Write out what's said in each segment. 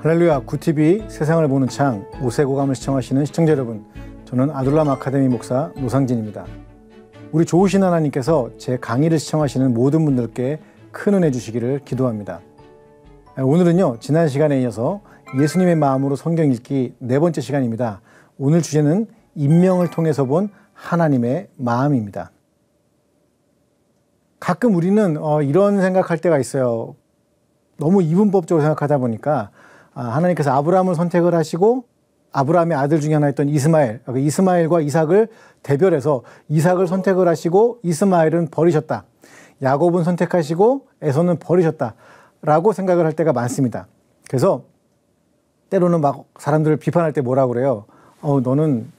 할렐루야, 굿TV 세상을 보는 창 5세 고감을 시청하시는 시청자 여러분, 저는 아둘람 아카데미 목사 노상진입니다. 우리 좋으신 하나님께서 제 강의를 시청하시는 모든 분들께 큰 은혜 주시기를 기도합니다. 오늘은요, 지난 시간에 이어서 예수님의 마음으로 성경 읽기 4번째 시간입니다. 오늘 주제는 인명을 통해서 본 하나님의 마음입니다. 가끔 우리는 이런 생각할 때가 있어요. 너무 이분법적으로 생각하다 보니까 하나님께서 아브라함을 선택을 하시고 아브라함의 아들 중에 하나였던 이스마엘과 이삭을 대별해서 이삭을 선택을 하시고 이스마엘은 버리셨다. 야곱은 선택하시고 에서는 버리셨다. 라고 생각을 할 때가 많습니다. 그래서 때로는 막 사람들을 비판할 때 뭐라고 그래요? 너는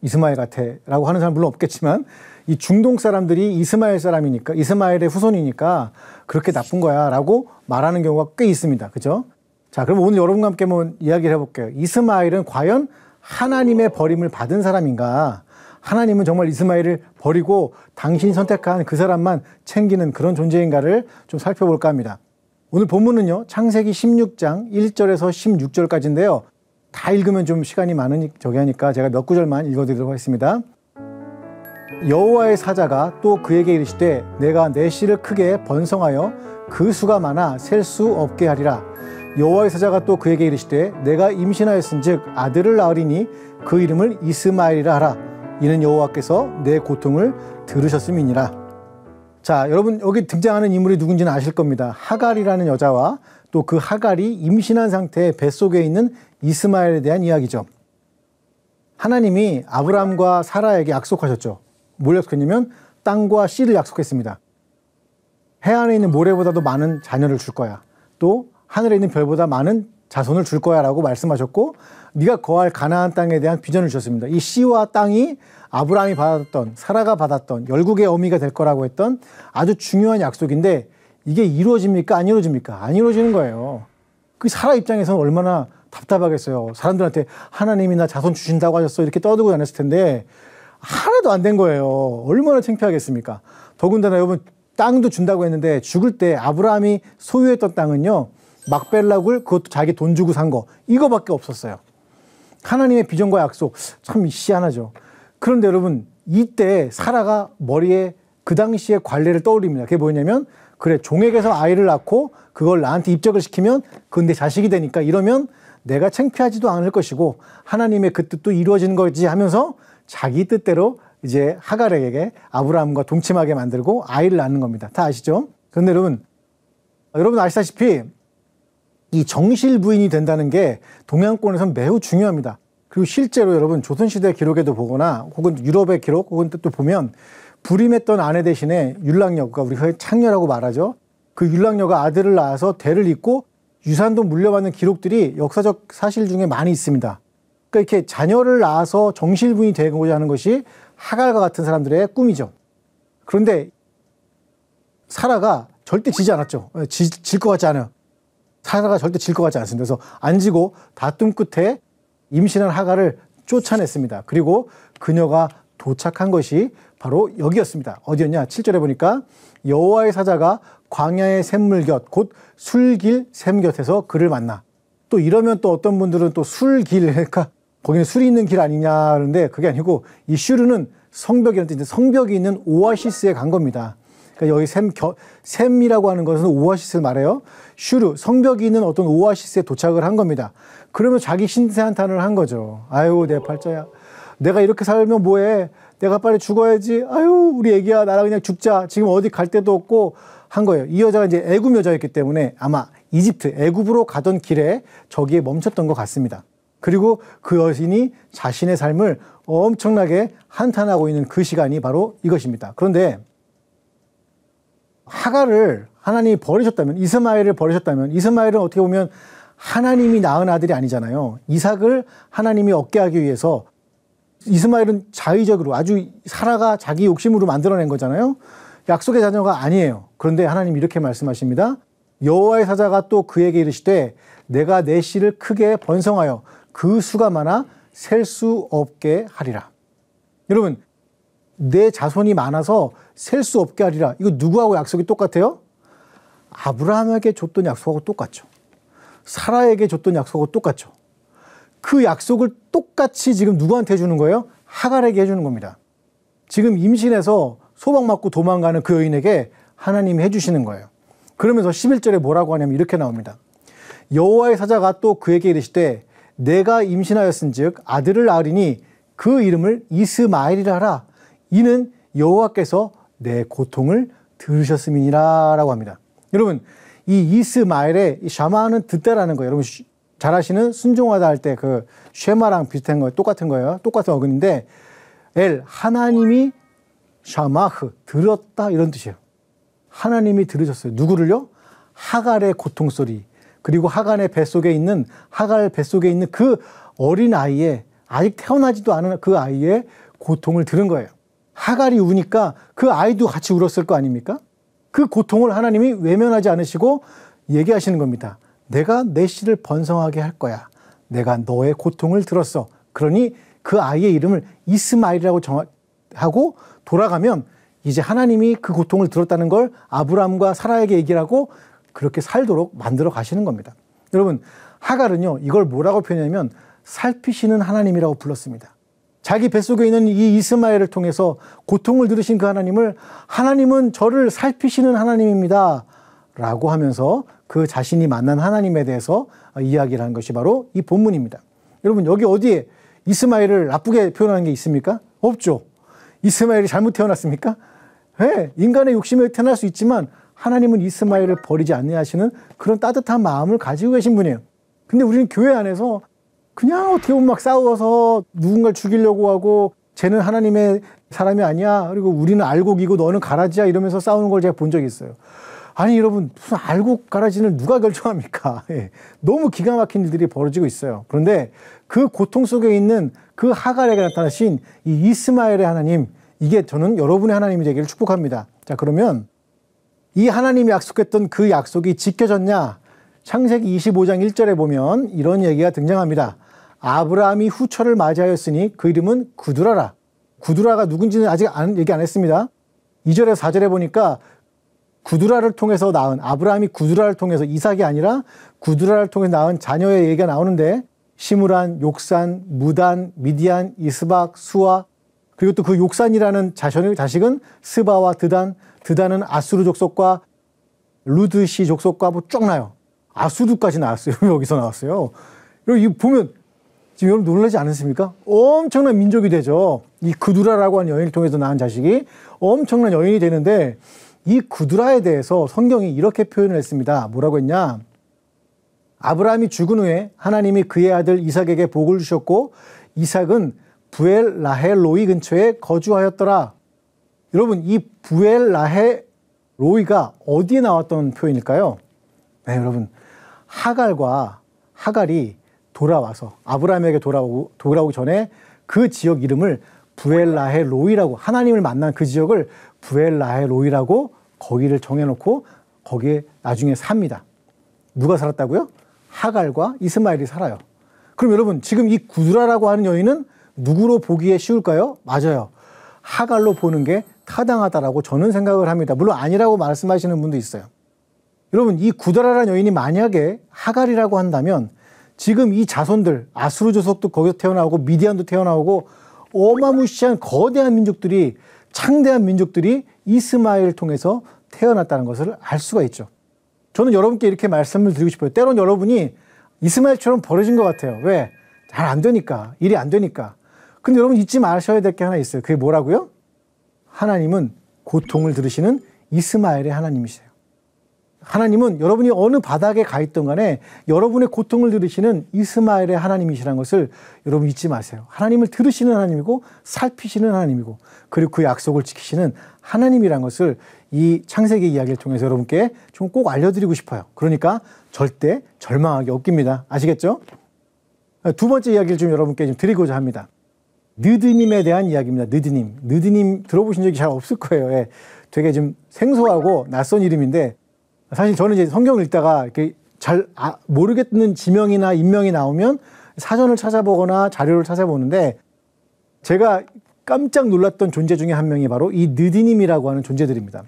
이스마엘 같아. 라고 하는 사람 물론 없겠지만 이 중동 사람들이 이스마엘 사람이니까, 이스마엘의 후손이니까 그렇게 나쁜 거야. 라고 말하는 경우가 꽤 있습니다. 그죠? 자, 그럼 오늘 여러분과 함께 한번 이야기를 해볼게요. 이스마엘은 과연 하나님의 버림을 받은 사람인가? 하나님은 정말 이스마엘을 버리고 당신이 선택한 그 사람만 챙기는 그런 존재인가를 좀 살펴볼까 합니다. 오늘 본문은요, 창세기 16장 1절에서 16절까지인데요. 다 읽으면 좀 시간이 많으니 저기 하니까 제가 몇 구절만 읽어드리도록 하겠습니다. 여호와의 사자가 또 그에게 이르시되 내가 내 씨를 크게 번성하여 그 수가 많아 셀 수 없게 하리라. 여호와의 사자가 또 그에게 이르시되 내가 임신하였은즉 아들을 낳으리니 그 이름을 이스마엘이라 하라. 이는 여호와께서 내 고통을 들으셨음이니라. 자, 여러분 여기 등장하는 인물이 누군지는 아실 겁니다. 하갈이라는 여자와 또 그 하갈이 임신한 상태의 뱃속에 있는 이스마엘에 대한 이야기죠. 하나님이 아브라함과 사라에게 약속하셨죠. 뭘 약속했냐면 땅과 씨를 약속했습니다. 해안에 있는 모래보다도 많은 자녀를 줄 거야. 또 하늘에 있는 별보다 많은 자손을 줄 거야 라고 말씀하셨고, 네가 거할 가나안 땅에 대한 비전을 주셨습니다. 이 씨와 땅이 아브라함이 받았던, 사라가 받았던 열국의 어미가 될 거라고 했던 아주 중요한 약속인데 이게 이루어집니까? 안 이루어집니까? 안 이루어지는 거예요. 그 사라 입장에서는 얼마나 답답하겠어요. 사람들한테 하나님이 나 자손 주신다고 하셨어 이렇게 떠들고 다녔을 텐데 하나도 안 된 거예요. 얼마나 창피하겠습니까? 더군다나 여러분, 땅도 준다고 했는데 죽을 때 아브라함이 소유했던 땅은요, 막벨락을 그것도 자기 돈 주고 산 거, 이거밖에 없었어요. 하나님의 비전과 약속, 참 희한하죠. 그런데 여러분, 이때 사라가 머리에 그 당시의 관례를 떠올립니다. 그게 뭐냐면, 그래, 종에게서 아이를 낳고 그걸 나한테 입적을 시키면 그건 내 자식이 되니까 이러면 내가 창피하지도 않을 것이고 하나님의 그 뜻도 이루어지는 거지 하면서 자기 뜻대로 이제 하갈에게 아브라함과 동침하게 만들고 아이를 낳는 겁니다. 다 아시죠? 그런데 여러분 아시다시피 이 정실 부인이 된다는 게 동양권에서는 매우 중요합니다. 그리고 실제로 여러분 조선시대 기록에도 보거나 혹은 유럽의 기록 혹은 또 보면 불임했던 아내 대신에 율랑녀가 우리가 창녀라고 말하죠. 그 율랑녀가 아들을 낳아서 대를 잇고 유산도 물려받는 기록들이 역사적 사실 중에 많이 있습니다. 그러니까 이렇게 자녀를 낳아서 정실 부인이 되고자 하는 것이 하갈과 같은 사람들의 꿈이죠. 그런데 사라가 절대 지지 않았죠. 질 것 같지 않아요. 사라가 절대 질 것 같지 않습니다. 그래서 안 지고 다툼 끝에 임신한 하갈을 쫓아냈습니다. 그리고 그녀가 도착한 것이 바로 여기였습니다. 어디였냐? 7절에 보니까 여호와의 사자가 광야의 샘물 곁, 곧 술길 샘 곁에서 그를 만나. 또 이러면 또 어떤 분들은 또 술길, 그러니까 거기는 술이 있는 길 아니냐 하는데 그게 아니고 이 슈르는 성벽이라는 뜻인데 성벽이 있는 오아시스에 간 겁니다. 그러니까 여기 샘이라고 하는 것은 오아시스를 말해요. 슈르, 성벽이 있는 어떤 오아시스에 도착을 한 겁니다. 그러면 자기 신세한탄을 한 거죠. 아유, 내 팔자야. 내가 이렇게 살면 뭐해? 내가 빨리 죽어야지. 아유, 우리 애기야, 나랑 그냥 죽자. 지금 어디 갈 데도 없고 한 거예요. 이 여자가 이제 애굽 여자였기 때문에 아마 이집트, 애굽으로 가던 길에 저기에 멈췄던 것 같습니다. 그리고 그 여신이 자신의 삶을 엄청나게 한탄하고 있는 그 시간이 바로 이것입니다. 그런데 하갈을 하나님이 버리셨다면, 이스마엘을 버리셨다면, 이스마엘은 어떻게 보면 하나님이 낳은 아들이 아니잖아요. 이삭을 하나님이 얻게 하기 위해서 이스마엘은 자의적으로 아주 사라가 자기 욕심으로 만들어낸 거잖아요. 약속의 자녀가 아니에요. 그런데 하나님 이렇게 말씀하십니다. 여호와의 사자가 또 그에게 이르시되 내가 내 씨를 크게 번성하여 그 수가 많아 셀 수 없게 하리라. 여러분, 내 자손이 많아서 셀 수 없게 하리라. 이거 누구하고 약속이 똑같아요? 아브라함에게 줬던 약속하고 똑같죠. 사라에게 줬던 약속하고 똑같죠. 그 약속을 똑같이 지금 누구한테 해주는 거예요? 하갈에게 해주는 겁니다. 지금 임신해서 소방 맞고 도망가는 그 여인에게 하나님이 해주시는 거예요. 그러면서 11절에 뭐라고 하냐면 이렇게 나옵니다. 여호와의 사자가 또 그에게 이르시되 내가 임신하였은즉 아들을 낳으리니 그 이름을 이스마엘이라 하라. 이는 여호와께서 내 고통을 들으셨음이니라 라고 합니다. 여러분, 이 이스마엘의 이 샤마는 듣다라는 거예요. 여러분 잘 아시는 순종하다 할 때 그 쉐마랑 비슷한 거예요. 똑같은 거예요. 똑같은 어근인데 하나님이 샤마흐 들었다 이런 뜻이에요. 하나님이 들으셨어요. 누구를요? 하갈의 고통소리, 그리고 하갈 뱃속에 있는 그 어린 아이의, 아직 태어나지도 않은 그 아이의 고통을 들은 거예요. 하갈이 우니까 그 아이도 같이 울었을 거 아닙니까? 그 고통을 하나님이 외면하지 않으시고 얘기하시는 겁니다. 내가 내 씨를 번성하게 할 거야. 내가 너의 고통을 들었어. 그러니 그 아이의 이름을 이스마엘이라고 하고 돌아가면 이제 하나님이 그 고통을 들었다는 걸 아브라함과 사라에게 얘기를 하고 그렇게 살도록 만들어 가시는 겁니다. 여러분, 하갈은요, 이걸 뭐라고 표현하냐면 살피시는 하나님이라고 불렀습니다. 자기 뱃속에 있는 이 이스마엘을 통해서 고통을 들으신 그 하나님을 하나님은 저를 살피시는 하나님입니다. 라고 하면서 그 자신이 만난 하나님에 대해서 이야기를 한 것이 바로 이 본문입니다. 여러분, 여기 어디에 이스마엘을 나쁘게 표현하는 게 있습니까? 없죠. 이스마엘이 잘못 태어났습니까? 네, 인간의 욕심에 태어날 수 있지만 하나님은 이스마엘을 버리지 않으시는 그런 따뜻한 마음을 가지고 계신 분이에요. 근데 우리는 교회 안에서 그냥 어떻게 보면 막 싸워서 누군가를 죽이려고 하고 쟤는 하나님의 사람이 아니야. 그리고 우리는 알고 기고 너는 가라지야 이러면서 싸우는 걸 제가 본 적이 있어요. 아니 여러분, 무슨 알고 가라지는 누가 결정합니까? 예, 너무 기가 막힌 일들이 벌어지고 있어요. 그런데 그 고통 속에 있는 그 하갈에게 나타나신 이 이스마엘의 하나님, 이게 저는 여러분의 하나님이 되기를 축복합니다. 자, 그러면 이 하나님이 약속했던 그 약속이 지켜졌냐? 창세기 25장 1절에 보면 이런 얘기가 등장합니다. 아브라함이 후처를 맞이하였으니 그 이름은 구두라라. 구두라가 누군지는 아직 얘기 안 했습니다. 2절에서 4절에 보니까 구두라를 통해서 낳은, 아브라함이 구두라를 통해서, 이삭이 아니라 구두라를 통해서 낳은 자녀의 얘기가 나오는데 시므란, 욕산, 무단, 미디안, 이스박, 수아, 그리고 또 그 욕산이라는 자식은 스바와 드단은 아수르 족속과 루드시 족속과 뭐 쭉 나요. 아수르까지 나왔어요. 여기서 나왔어요. 그리고 이 보면 지금 여러분 놀라지 않으십니까? 엄청난 민족이 되죠. 이 구두라라고 하는 여인을 통해서 낳은 자식이 엄청난 여인이 되는데 이 구두라에 대해서 성경이 이렇게 표현을 했습니다. 뭐라고 했냐? 아브라함이 죽은 후에 하나님이 그의 아들 이삭에게 복을 주셨고 이삭은 부엘 라헬 로이 근처에 거주하였더라. 여러분, 이 부엘 라헬 로이가 어디에 나왔던 표현일까요? 네, 여러분, 하갈이 돌아와서 아브라함에게 돌아오기 전에 그 지역 이름을 부엘 라헬 로이라고, 하나님을 만난 그 지역을 부엘 라헬 로이라고 거기를 정해놓고 거기에 나중에 삽니다. 누가 살았다고요? 하갈과 이스마엘이 살아요. 그럼 여러분, 지금 이 구두라라고 하는 여인은 누구로 보기에 쉬울까요? 맞아요. 하갈로 보는 게 타당하다라고 저는 생각을 합니다. 물론 아니라고 말씀하시는 분도 있어요. 여러분, 이 구두라라는 여인이 만약에 하갈이라고 한다면 지금 이 자손들, 아수르 족속도 거기서 태어나오고 미디안도 태어나오고 어마무시한 거대한 민족들이, 창대한 민족들이 이스마엘을 통해서 태어났다는 것을 알 수가 있죠. 저는 여러분께 이렇게 말씀을 드리고 싶어요. 때론 여러분이 이스마엘처럼 벌어진 것 같아요. 왜? 잘 안 되니까. 일이 안 되니까. 근데 여러분 잊지 마셔야 될 게 하나 있어요. 그게 뭐라고요? 하나님은 고통을 들으시는 이스마엘의 하나님이세요. 하나님은 여러분이 어느 바닥에 가 있던 간에 여러분의 고통을 들으시는 이스마엘의 하나님이시라는 것을 여러분 잊지 마세요. 하나님을 들으시는 하나님이고 살피시는 하나님이고 그리고 그 약속을 지키시는 하나님이라는 것을 이 창세기 이야기를 통해서 여러분께 좀 꼭 알려드리고 싶어요. 그러니까 절대 절망하기 없깁니다. 아시겠죠? 두 번째 이야기를 좀 여러분께 좀 드리고자 합니다. 느드님에 대한 이야기입니다. 느드님 들어보신 적이 잘 없을 거예요. 예, 되게 좀 생소하고 낯선 이름인데 사실 저는 이제 성경을 읽다가 이렇게 잘 모르겠는 지명이나 인명이 나오면 사전을 찾아보거나 자료를 찾아보는데 제가 깜짝 놀랐던 존재 중에 한 명이 바로 이 느디님이라고 하는 존재들입니다.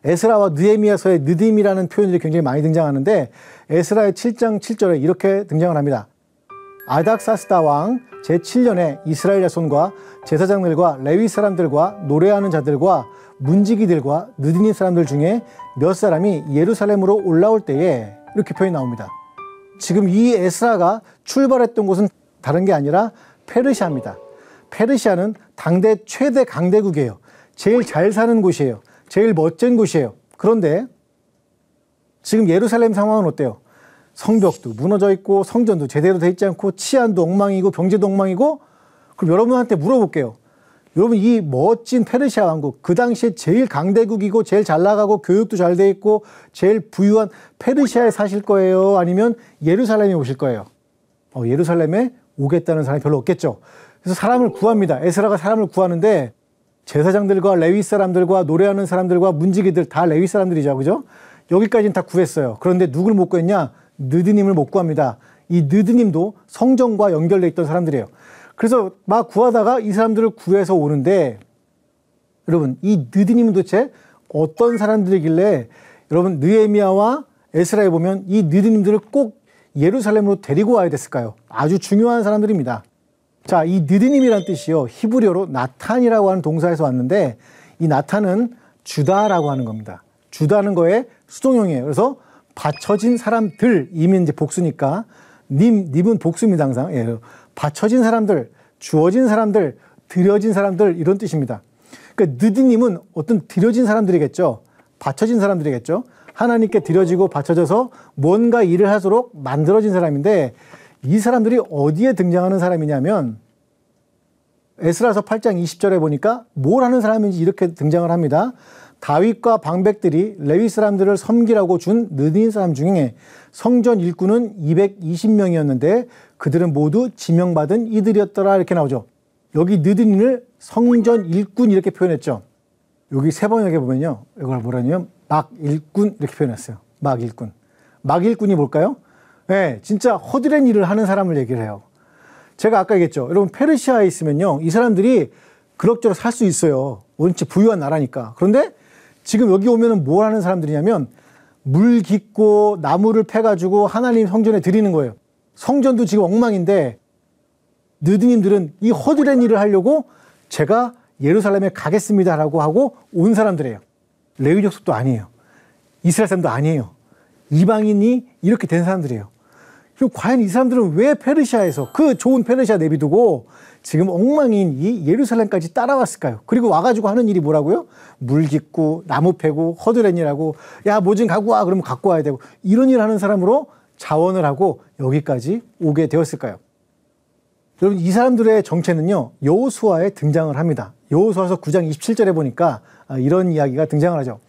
에스라와 느헤미야서의 느딤이라는 표현들이 굉장히 많이 등장하는데 에스라의 7장 7절에 이렇게 등장을 합니다. 아닥사스다 왕 제7년에 이스라엘 자손과 제사장들과 레위 사람들과 노래하는 자들과 문지기들과 느디님 사람들 중에 몇 사람이 예루살렘으로 올라올 때에 이렇게 표현이 나옵니다. 지금 이 에스라가 출발했던 곳은 다른 게 아니라 페르시아입니다. 페르시아는 당대 최대 강대국이에요. 제일 잘 사는 곳이에요. 제일 멋진 곳이에요. 그런데 지금 예루살렘 상황은 어때요? 성벽도 무너져 있고 성전도 제대로 돼 있지 않고 치안도 엉망이고 경제도 엉망이고. 그럼 여러분한테 물어볼게요. 여러분 이 멋진 페르시아 왕국, 그 당시에 제일 강대국이고 제일 잘 나가고 교육도 잘 돼 있고 제일 부유한 페르시아에 사실 거예요? 아니면 예루살렘에 오실 거예요? 예루살렘에 오겠다는 사람이 별로 없겠죠. 그래서 사람을 구합니다. 에스라가 사람을 구하는데 제사장들과 레위 사람들과 노래하는 사람들과 문지기들 다 레위 사람들이죠. 그죠? 여기까지는 다 구했어요. 그런데 누굴 못 구했냐? 느드님을 못 구합니다. 이 느드님도 성전과 연결돼 있던 사람들이에요. 그래서 막 구하다가 이 사람들을 구해서 오는데 여러분 이 느드님은 도대체 어떤 사람들이길래 여러분 느헤미야와 에스라에 보면 이 느드님들을 꼭 예루살렘으로 데리고 와야 됐을까요? 아주 중요한 사람들입니다. 자, 이 느드님이란 뜻이요. 히브리어로 나탄이라고 하는 동사에서 왔는데 이 나탄은 주다라고 하는 겁니다. 주다는 거에 수동형이에요. 그래서 바쳐진 사람들이면 이제 복수니까 님은 복수입니다. 항상. 예. 바쳐진 사람들, 주어진 사람들, 드려진 사람들 이런 뜻입니다. 그러니까 느드님은 어떤 드려진 사람들이겠죠. 바쳐진 사람들이겠죠. 하나님께 드려지고 바쳐져서 뭔가 일을 하도록 만들어진 사람인데 이 사람들이 어디에 등장하는 사람이냐면 에스라서 8장 20절에 보니까 뭘 하는 사람인지 이렇게 등장을 합니다. 다윗과 방백들이 레위 사람들을 섬기라고 준 느딘 사람 중에 성전 일꾼은 220명이었는데 그들은 모두 지명받은 이들이었더라 이렇게 나오죠. 여기 느딘을 성전 일꾼 이렇게 표현했죠. 여기 세 번역에 보면요. 이걸 뭐라냐면 막 일꾼 이렇게 표현했어요. 막 일꾼. 막 일꾼이 뭘까요? 네, 진짜 허드렛 일을 하는 사람을 얘기를 해요. 제가 아까 얘기했죠. 여러분 페르시아에 있으면요. 이 사람들이 그럭저럭 살 수 있어요. 원체 부유한 나라니까. 그런데 지금 여기 오면은 뭘 하는 사람들이냐면 물 깃고 나무를 패가지고 하나님 성전에 드리는 거예요. 성전도 지금 엉망인데 느드님들은 이 허드렛 일을 하려고 제가 예루살렘에 가겠습니다라고 하고 온 사람들이에요. 레위 족속도 아니에요. 이스라엘 사람도 아니에요. 이방인이 이렇게 된 사람들이에요. 그리고 과연 이 사람들은 왜 페르시아에서 그 좋은 페르시아 내비두고 지금 엉망인 이 예루살렘까지 따라왔을까요? 그리고 와가지고 하는 일이 뭐라고요? 물 깃고 나무 패고 허드렛 일하고 야 뭐 좀 갖고 와 그러면 갖고 와야 되고 이런 일 하는 사람으로 자원을 하고 여기까지 오게 되었을까요? 여러분 이 사람들의 정체는요 여호수아에 등장을 합니다. 여호수아서 9장 27절에 보니까 이런 이야기가 등장을 하죠.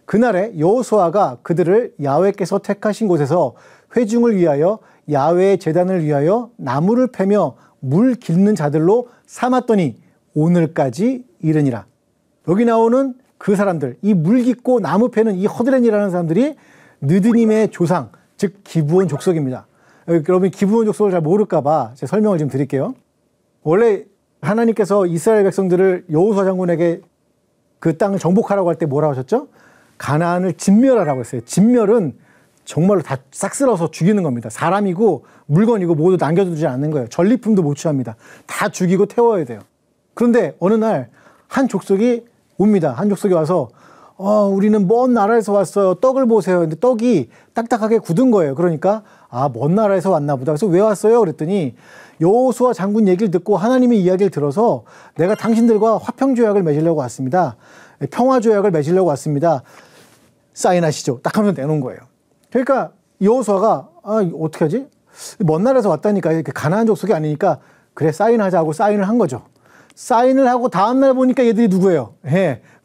그날에 여호수아가 그들을 야훼께서 택하신 곳에서 회중을 위하여 야훼의 제단을 위하여 나무를 패며 물 깃는 자들로 삼았더니 오늘까지 이르니라. 여기 나오는 그 사람들, 이 물 깃고 나무 패는 이 허드렛이라는 사람들이 느드님의 조상, 즉 기브온 족속입니다. 여러분 기브온 족속을 잘 모를까 봐 제가 설명을 좀 드릴게요. 원래 하나님께서 이스라엘 백성들을 여호수아 장군에게 그 땅을 정복하라고 할 때 뭐라고 하셨죠? 가나안을 진멸하라고 했어요. 진멸은 정말로 다 싹 쓸어서 죽이는 겁니다. 사람이고 물건이고 모두 남겨두지 않는 거예요. 전리품도 못 취합니다. 다 죽이고 태워야 돼요. 그런데 어느 날 한 족속이 옵니다. 한 족속이 와서 우리는 먼 나라에서 왔어요. 떡을 보세요. 근데 떡이 딱딱하게 굳은 거예요. 그러니까 먼 나라에서 왔나 보다. 그래서 왜 왔어요? 그랬더니 여호수아 장군 얘기를 듣고 하나님의 이야기를 들어서 내가 당신들과 화평조약을 맺으려고 왔습니다. 평화조약을 맺으려고 왔습니다. 사인하시죠. 딱 하면서 내놓은 거예요. 그러니까 여호수아가 어떻게 하지? 먼 나라에서 왔다니까 이렇게 가나안 족속이 아니니까 그래 사인하자고 사인을 한 거죠. 사인을 하고 다음날 보니까 얘들이 누구예요?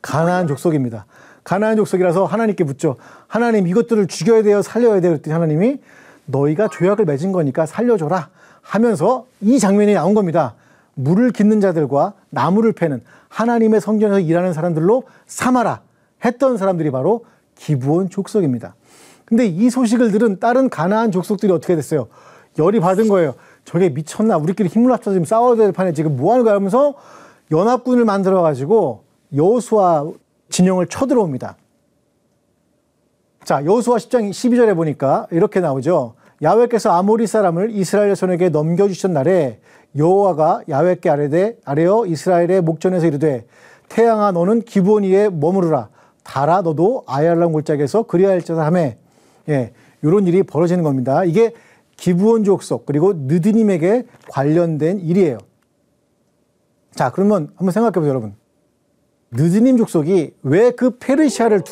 가나안 족속입니다. 가나안 족속이라서 하나님께 묻죠. 하나님 이것들을 죽여야 돼요? 살려야 돼요? 그랬더니 하나님이 너희가 조약을 맺은 거니까 살려줘라 하면서 이 장면이 나온 겁니다. 물을 깃는 자들과 나무를 패는 하나님의 성전에서 일하는 사람들로 삼아라 했던 사람들이 바로 기브온 족속입니다. 근데 이 소식을 들은 다른 가나안 족속들이 어떻게 됐어요? 열이 받은 거예요. 저게 미쳤나? 우리끼리 힘을 합쳐서 지금 싸워야 될 판에 지금 뭐 하는 거야? 하면서 연합군을 만들어가지고 여호수아 진영을 쳐들어옵니다. 자, 여호수아 10장 12절에 보니까 이렇게 나오죠. 야훼께서 아모리 사람을 이스라엘 손에게 넘겨주신 날에 여호와가 야훼께 아뢰어 이스라엘의 목전에서 이르되 태양아 너는 기브온 위에 머무르라. 달아 너도 아얄람 골짜기에서 그리할지어다 하며, 예, 이런 일이 벌어지는 겁니다. 이게 기브온 족속 그리고 느드님에게 관련된 일이에요. 자, 그러면 한번 생각해 보세요, 여러분. 느드님 족속이 왜 그 페르시아를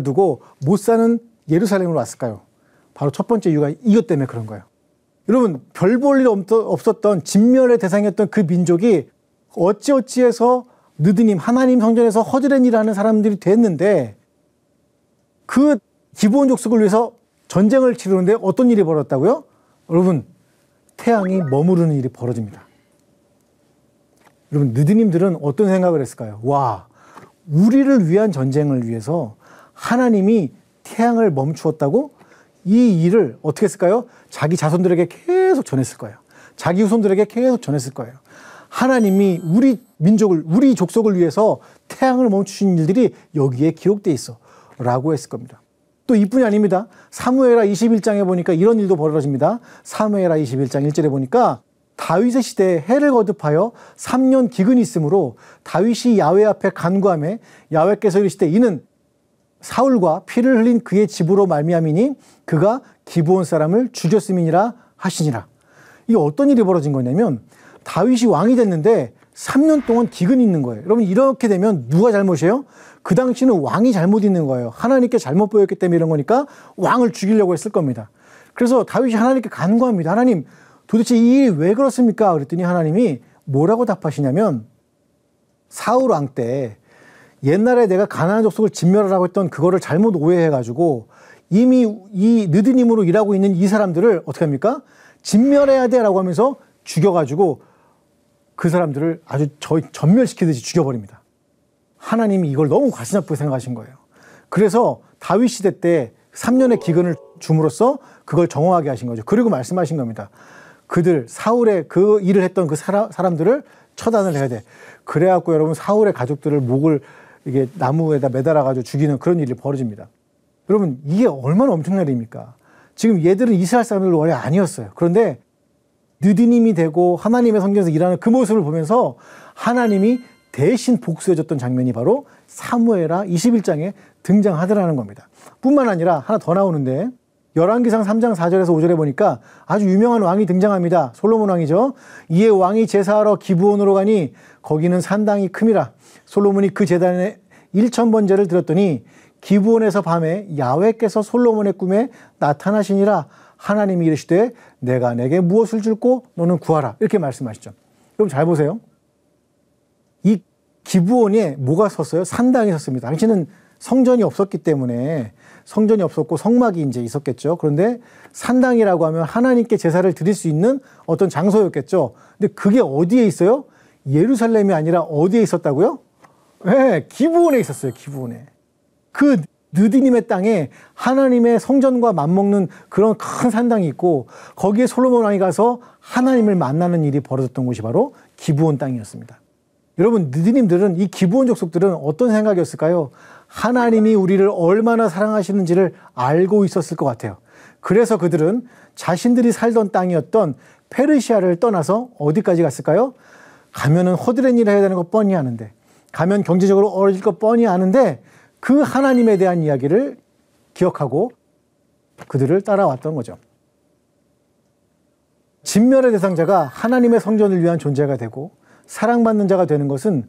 두고 못 사는 예루살렘으로 왔을까요? 바로 첫 번째 이유가 이것 때문에 그런 거예요. 여러분, 별 볼 일 없었던 진멸의 대상이었던 그 민족이 어찌어찌해서 느드님 하나님 성전에서 허드렛 일하는 사람들이 됐는데, 그 기브온 족속을 위해서 전쟁을 치르는데 어떤 일이 벌어졌다고요? 여러분, 태양이 머무르는 일이 벌어집니다. 여러분, 느드님들은 어떤 생각을 했을까요? 와, 우리를 위한 전쟁을 위해서 하나님이 태양을 멈추었다고? 이 일을 어떻게 했을까요? 자기 자손들에게 계속 전했을 거예요. 자기 후손들에게 계속 전했을 거예요. 하나님이 우리 민족을, 우리 족속을 위해서 태양을 멈추신 일들이 여기에 기록되어 있어 라고 했을 겁니다. 또 이뿐이 아닙니다. 사무엘하 21장에 보니까 이런 일도 벌어집니다. 사무엘하 21장 1절에 보니까 다윗의 시대에 해를 거듭하여 3년 기근이 있으므로 다윗이 야훼 앞에 간구하매 야훼께서 이르시되 이는 사울과 피를 흘린 그의 집으로 말미암이니 그가 기브온 사람을 죽였음이니라 하시니라. 이게 어떤 일이 벌어진 거냐면 다윗이 왕이 됐는데 3년 동안 기근이 있는 거예요. 여러분, 이렇게 되면 누가 잘못이에요? 그 당시는 왕이 잘못 있는 거예요. 하나님께 잘못 보였기 때문에 이런 거니까 왕을 죽이려고 했을 겁니다. 그래서 다윗이 하나님께 간구합니다. 하나님, 도대체 이 일이 왜 그렇습니까? 그랬더니 하나님이 뭐라고 답하시냐면, 사울 왕 때 옛날에 내가 가나안 족속을 진멸하라고 했던 그거를 잘못 오해해가지고 이미 이 느드님으로 일하고 있는 이 사람들을 어떻게 합니까? 진멸해야 돼라고 하면서 죽여가지고 그 사람들을 아주 전멸시키듯이 죽여버립니다. 하나님이 이걸 너무 가슴 아프게 생각하신 거예요. 그래서 다윗 시대 때 3년의 기근을 줌으로써 그걸 정화하게 하신 거죠. 그리고 말씀하신 겁니다. 그들, 사울의 그 일을 했던 그 사람들을 처단을 해야 돼. 그래갖고 여러분, 사울의 가족들을 목을 이게 나무에다 매달아가지고 죽이는 그런 일이 벌어집니다. 여러분, 이게 얼마나 엄청난 일입니까? 지금 얘들은 이스라엘 사람들 원래 아니었어요. 그런데 느디님이 되고 하나님의 성전에서 일하는 그 모습을 보면서 하나님이 대신 복수해줬던 장면이 바로 사무엘하 21장에 등장하더라는 겁니다. 뿐만 아니라 하나 더 나오는데 열왕기상 3장 4절에서 5절에 보니까 아주 유명한 왕이 등장합니다. 솔로몬 왕이죠. 이에 왕이 제사하러 기브온으로 가니 거기는 산당이 큼이라. 솔로몬이 그 제단에 1000번제를 드렸더니 기브온에서 밤에 야훼께서 솔로몬의 꿈에 나타나시니라. 하나님이 이르시되 내가 내게 무엇을 줄고 너는 구하라. 이렇게 말씀하시죠. 여러분 잘 보세요. 이 기브온에 뭐가 섰어요? 산당이 섰습니다. 당시는 성전이 없었기 때문에 성전이 없었고 성막이 이제 있었겠죠. 그런데 산당이라고 하면 하나님께 제사를 드릴 수 있는 어떤 장소였겠죠. 근데 그게 어디에 있어요? 예루살렘이 아니라 어디에 있었다고요? 네, 기브온에 있었어요. 기브온에. 그 느디님의 땅에 하나님의 성전과 맞먹는 그런 큰 산당이 있고 거기에 솔로몬 왕이 가서 하나님을 만나는 일이 벌어졌던 곳이 바로 기브온 땅이었습니다. 여러분, 느디님들은, 이 기브온 족속들은 어떤 생각이었을까요? 하나님이 우리를 얼마나 사랑하시는지를 알고 있었을 것 같아요. 그래서 그들은 자신들이 살던 땅이었던 페르시아를 떠나서 어디까지 갔을까요? 가면은 허드렛 일을 해야 되는 거 뻔히 아는데, 가면 경제적으로 어려질 거 뻔히 아는데 그 하나님에 대한 이야기를 기억하고 그들을 따라왔던 거죠. 진멸의 대상자가 하나님의 성전을 위한 존재가 되고 사랑받는 자가 되는 것은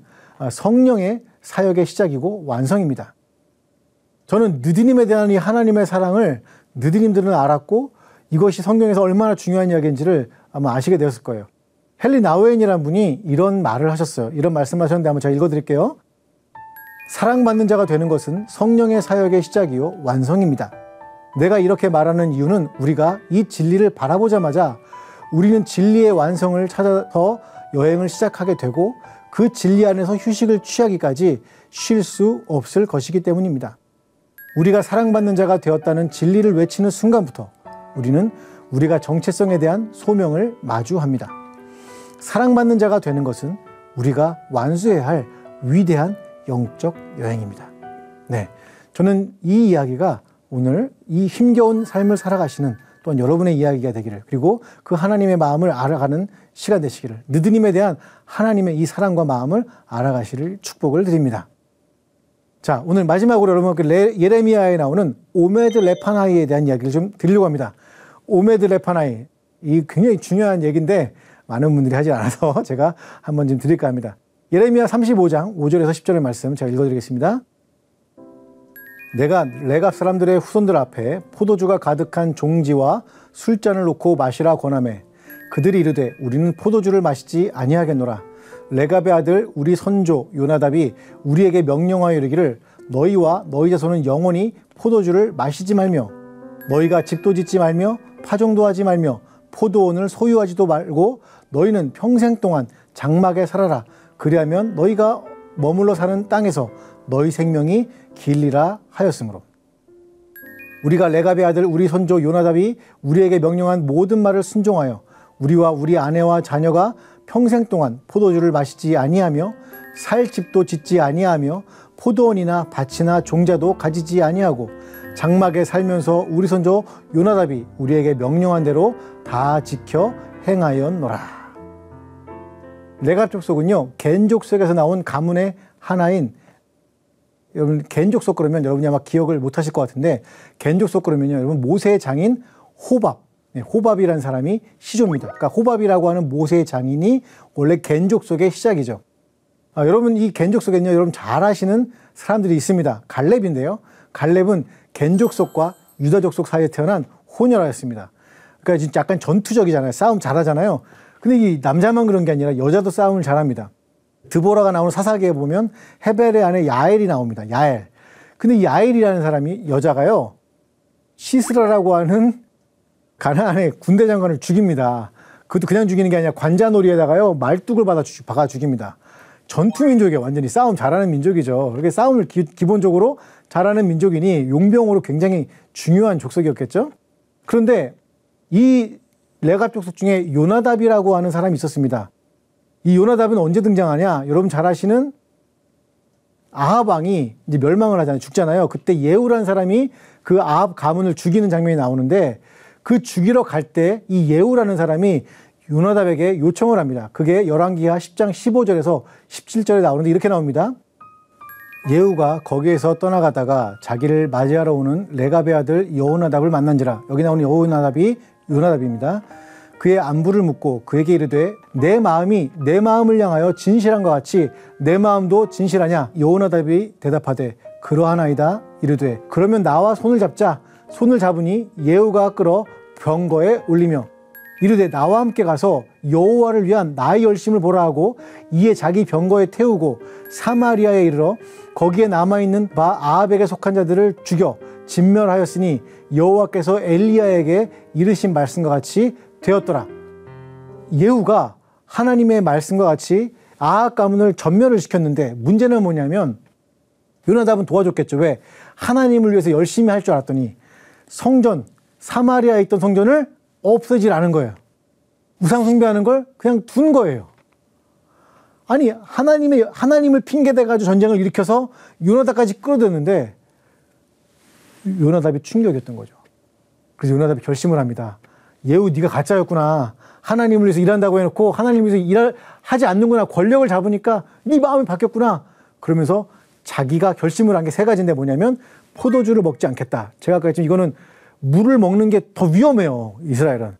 성령의 사역의 시작이고 완성입니다. 저는 느디님에 대한 이 하나님의 사랑을 느디님들은 알았고 이것이 성경에서 얼마나 중요한 이야기인지를 아마 아시게 되었을 거예요. 헨리 나우엔이라는 분이 이런 말을 하셨어요. 이런 말씀하셨는데 한번 제가 읽어드릴게요. 사랑받는 자가 되는 것은 성령의 사역의 시작이요 완성입니다. 내가 이렇게 말하는 이유는 우리가 이 진리를 바라보자마자 우리는 진리의 완성을 찾아서 여행을 시작하게 되고 그 진리 안에서 휴식을 취하기까지 쉴 수 없을 것이기 때문입니다. 우리가 사랑받는 자가 되었다는 진리를 외치는 순간부터 우리는 우리가 정체성에 대한 소명을 마주합니다. 사랑받는 자가 되는 것은 우리가 완수해야 할 위대한 영적 여행입니다. 네, 저는 이 이야기가 오늘 이 힘겨운 삶을 살아가시는 또한 여러분의 이야기가 되기를, 그리고 그 하나님의 마음을 알아가는 시간 되시기를, 느드님에 대한 하나님의 이 사랑과 마음을 알아가시를 축복을 드립니다. 자, 오늘 마지막으로 여러분께 예레미야에 나오는 오메드 레파나이에 대한 이야기를 좀 드리려고 합니다. 오메드 레파나이, 이 굉장히 중요한 얘기인데 많은 분들이 하지 않아서 제가 한번 좀 드릴까 합니다. 예레미야 35장 5절에서 10절의 말씀 제가 읽어드리겠습니다. 내가 레갑 사람들의 후손들 앞에 포도주가 가득한 종지와 술잔을 놓고 마시라 권하매 그들이 이르되 우리는 포도주를 마시지 아니하겠노라. 레갑의 아들 우리 선조 요나답이 우리에게 명령하여 이르기를 너희와 너희 자손은 영원히 포도주를 마시지 말며 너희가 집도 짓지 말며 파종도 하지 말며 포도원을 소유하지도 말고 너희는 평생 동안 장막에 살아라. 그리하면 너희가 머물러 사는 땅에서 너희 생명이 길리라 하였으므로. 우리가 레갑의 아들 우리 선조 요나답이 우리에게 명령한 모든 말을 순종하여 우리와 우리 아내와 자녀가 평생 동안 포도주를 마시지 아니하며 살 집도 짓지 아니하며 포도원이나 밭이나 종자도 가지지 아니하고 장막에 살면서 우리 선조 요나답이 우리에게 명령한 대로 다 지켜 행하였노라. 레갑 족속은요, 겐 족속에서 나온 가문의 하나인, 여러분 겐 족속 그러면 여러분이 아마 기억을 못 하실 것 같은데, 겐 족속 그러면요 여러분 모세의 장인 호밥, 호밥이라는 사람이 시조입니다. 그러니까 호밥이라고 하는 모세의 장인이 원래 겐 족속의 시작이죠. 여러분 이 겐 족속에는요 여러분 잘 아시는 사람들이 있습니다. 갈렙인데요, 갈렙은 겐 족속과 유다 족속 사이에 태어난 호녀라였습니다. 그러니까 진짜 약간 전투적이잖아요. 싸움 잘하잖아요. 근데 이 남자만 그런 게 아니라 여자도 싸움을 잘합니다. 드보라가 나오는 사사기에 보면 헤벨의 아내 야엘이 나옵니다. 야엘. 근데 이 야엘이라는 사람이 여자가요, 시스라라고 하는 가나안의 군대 장관을 죽입니다. 그것도 그냥 죽이는 게 아니라 관자놀이에다가요 말뚝을 박아 죽입니다. 전투 민족이에요. 완전히 싸움 잘하는 민족이죠. 그렇게 싸움을 기본적으로 잘하는 민족이니 용병으로 굉장히 중요한 족속이었겠죠. 그런데 이 레갑 족속 중에 요나답이라고 하는 사람이 있었습니다. 이 요나답은 언제 등장하냐? 여러분 잘 아시는 아합 왕이 이제 멸망을 하잖아요. 죽잖아요. 그때 예후라는 사람이 그 아합 가문을 죽이는 장면이 나오는데, 그 죽이러 갈 때 이 예후라는 사람이 요나답에게 요청을 합니다. 그게 열왕기하 10장 15절에서 17절에 나오는데 이렇게 나옵니다. 예후가 거기에서 떠나가다가 자기를 맞이하러 오는 레갑의 아들 여호나답을 만난지라. 여기 나오는 여호나답이 요나답입니다. 그의 안부를 묻고 그에게 이르되 내 마음이 내 마음을 향하여 진실한 것 같이 내 마음도 진실하냐? 여호나답이 대답하되 그러하나이다. 이르되 그러면 나와 손을 잡자. 손을 잡으니 예후가 끌어 병거에 올리며 이르되 나와 함께 가서 여호와를 위한 나의 열심을 보라 하고 이에 자기 병거에 태우고 사마리아에 이르러 거기에 남아있는 바 아합에게 속한 자들을 죽여 진멸하였으니 여호와께서 엘리야에게 이르신 말씀과 같이 되었더라. 예후가 하나님의 말씀과 같이 아합 가문을 전멸을 시켰는데, 문제는 뭐냐면 요나답은 도와줬겠죠. 왜? 하나님을 위해서 열심히 할 줄 알았더니 성전, 사마리아에 있던 성전을 없애질 않은 거예요. 우상 숭배하는 걸 그냥 둔 거예요. 아니 하나님을 핑계대가지고 전쟁을 일으켜서 요나답까지 끌어들였는데 요나답이 충격이었던 거죠. 그래서 요나답이 결심을 합니다. 예후 네가 가짜였구나. 하나님을 위해서 일한다고 해놓고 하나님을 위해서 하지 않는구나. 권력을 잡으니까 네 마음이 바뀌었구나. 그러면서 자기가 결심을 한 게 세 가지인데 뭐냐면 포도주를 먹지 않겠다. 제가 아까 했지만 이거는 물을 먹는 게 더 위험해요. 이스라엘은.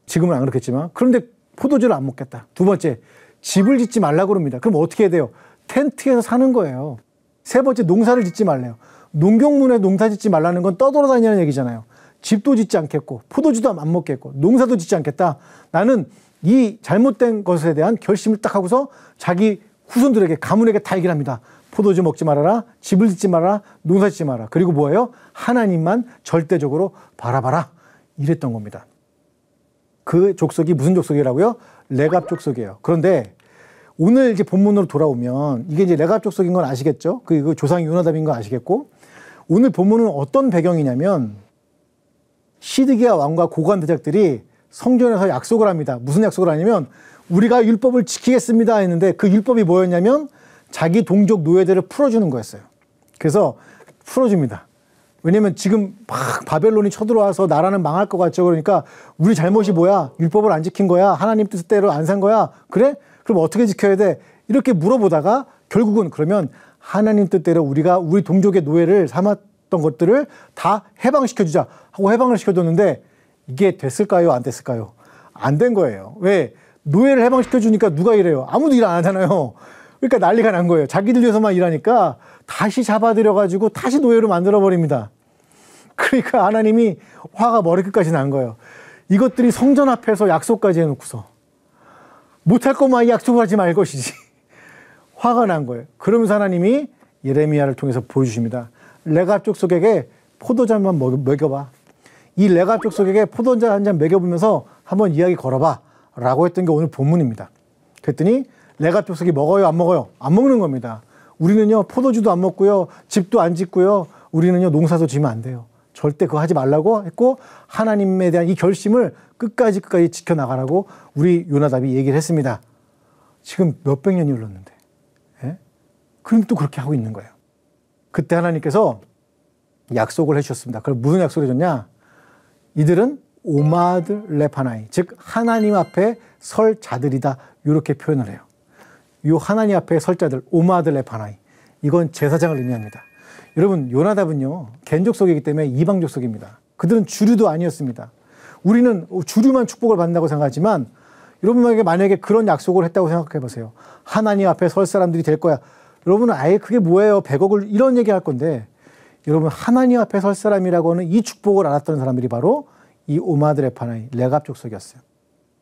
지금은 안 그렇겠지만. 그런데 포도주를 안 먹겠다. 두 번째, 집을 짓지 말라고 그럽니다. 그럼 어떻게 해야 돼요? 텐트에서 사는 거예요. 세 번째, 농사를 짓지 말래요. 농경문에 농사 짓지 말라는 건 떠돌아다니는 얘기잖아요. 집도 짓지 않겠고 포도주도 안 먹겠고 농사도 짓지 않겠다. 나는 이 잘못된 것에 대한 결심을 딱 하고서 자기 후손들에게, 가문에게 다 얘기를 합니다. 포도주 먹지 말아라. 집을 짓지 말아라. 농사 짓지 마라. 그리고 뭐예요? 하나님만 절대적으로 바라봐라. 이랬던 겁니다. 그 족속이 무슨 족속이라고요? 레갑 족속이에요. 그런데 오늘 이제 본문으로 돌아오면 이게 이제 레갑 족속인 건 아시겠죠? 그 조상이 요나답인 거 아시겠고, 오늘 본문은 어떤 배경이냐면 시드기야 왕과 고관 대적들이 성전에서 약속을 합니다. 무슨 약속을 하냐면 우리가 율법을 지키겠습니다 했는데 그 율법이 뭐였냐면 자기 동족 노예들을 풀어주는 거였어요. 그래서 풀어줍니다. 왜냐면 지금 막 바벨론이 쳐들어와서 나라는 망할 것 같죠. 그러니까 우리 잘못이 뭐야? 율법을 안 지킨 거야? 하나님 뜻대로 안 산 거야? 그래? 그럼 어떻게 지켜야 돼? 이렇게 물어보다가 결국은 그러면 하나님 뜻대로 우리가 우리 동족의 노예를 삼았던 것들을 다 해방시켜주자 하고 해방을 시켜줬는데 이게 됐을까요? 안 됐을까요? 안 된 거예요. 왜? 노예를 해방시켜주니까 누가 일해요? 아무도 일 안 하잖아요. 그러니까 난리가 난 거예요. 자기들 위해서만 일하니까 다시 잡아들여가지고 다시 노예로 만들어버립니다. 그러니까 하나님이 화가 머리끝까지 난 거예요. 이것들이 성전 앞에서 약속까지 해놓고서 못할 것만 약속을 하지 말 것이지. 화가 난 거예요. 그러면서 하나님이 예레미야를 통해서 보여주십니다. 레갑 족속에게 포도잔만 먹여봐. 이 레갑 족속에게 포도잔 한 잔 먹여보면서 한번 이야기 걸어봐 라고 했던 게 오늘 본문입니다. 그랬더니 레갑 족속이 먹어요 안 먹어요? 안 먹는 겁니다. 우리는요 포도주도 안 먹고요 집도 안 짓고요 우리는요 농사도 지으면 안 돼요. 절대 그거 하지 말라고 했고 하나님에 대한 이 결심을 끝까지 지켜나가라고 우리 요나답이 얘기를 했습니다. 지금 몇백 년이 흘렀는데 예? 그럼 또 그렇게 하고 있는 거예요. 그때 하나님께서 약속을 해주셨습니다. 그럼 무슨 약속을 해줬냐? 이들은 오마드 레파나이, 즉 하나님 앞에 설 자들이다 이렇게 표현을 해요. 이 하나님 앞에 설 자들 오마드 레파나이, 이건 제사장을 의미합니다. 여러분 요나답은요 겐족속이기 때문에 이방 족속입니다. 그들은 주류도 아니었습니다. 우리는 주류만 축복을 받는다고 생각하지만 여러분에게 만약에 그런 약속을 했다고 생각해 보세요. 하나님 앞에 설 사람들이 될 거야. 여러분은 아예 그게 뭐예요? 100억을 이런 얘기 할 건데 여러분 하나님 앞에 설 사람이라고 하는 이 축복을 알았던 사람들이 바로 이 오마드 레파나이 레갑 족속이었어요.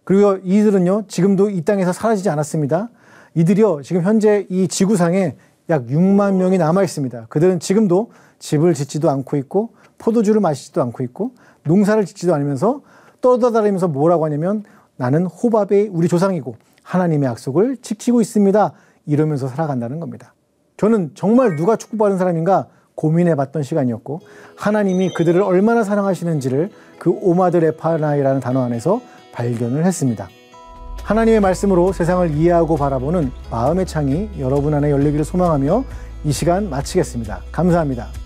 그리고 이들은요 지금도 이 땅에서 사라지지 않았습니다. 이들이요 지금 현재 이 지구상에 약 6만 명이 남아 있습니다. 그들은 지금도 집을 짓지도 않고 있고 포도주를 마시지도 않고 있고 농사를 짓지도 않으면서 떠돌아다니면서 뭐라고 하냐면 나는 호밥의 우리 조상이고 하나님의 약속을 지키고 있습니다. 이러면서 살아간다는 겁니다. 저는 정말 누가 축복받은 사람인가 고민해봤던 시간이었고 하나님이 그들을 얼마나 사랑하시는지를 그 오마드 레파나이라는 단어 안에서 발견을 했습니다. 하나님의 말씀으로 세상을 이해하고 바라보는 마음의 창이 여러분 안에 열리기를 소망하며 이 시간 마치겠습니다. 감사합니다.